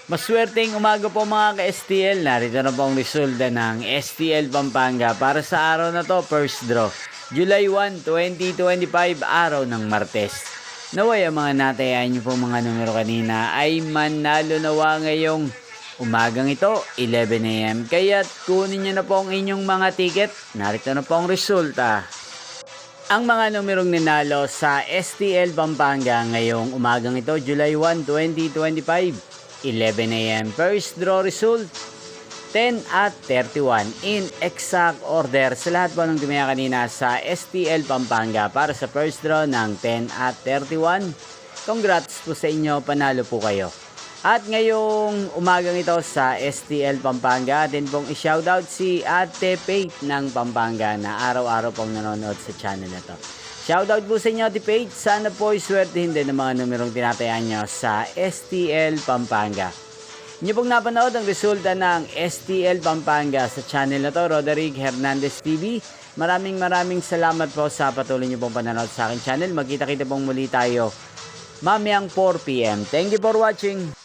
Maswerteng umaga po mga ka-STL. Narito na po ang resulta ng STL Pampanga para sa araw na to, first draw. July 1, 2025, araw ng Martes. Naway ang mga natayan niyo po mga numero kanina ay manalo nawa ngayong umagang ito, 11 AM. Kaya't kunin niyo na po ang inyong mga ticket. Narito na po ang resulta. Ang mga numerong ninalo sa STL Pampanga ngayong umagang ito, July 1, 2025. 11 AM. First draw result, 10 at 31. In exact order sa lahat po ng tumaya kanina sa STL Pampanga para sa first draw ng 10 at 31. Congrats po sa inyo, panalo po kayo. At ngayong umagang ito sa STL Pampanga, din pong i-shoutout si Ate Faith ng Pampanga na araw-araw pong nanonood sa channel na to. Shoutout po sa inyo, Ate Faith. Sana po iswertihin din ng mga numerong tinatayaan nyo sa STL Pampanga. Inyo pong napanood ang resulta ng STL Pampanga sa channel na to, Roderick Hernandez TV. Maraming salamat po sa patuloy nyo pong panonood sa aking channel. Magkita-kita pong muli tayo mamayang 4 PM. Thank you for watching.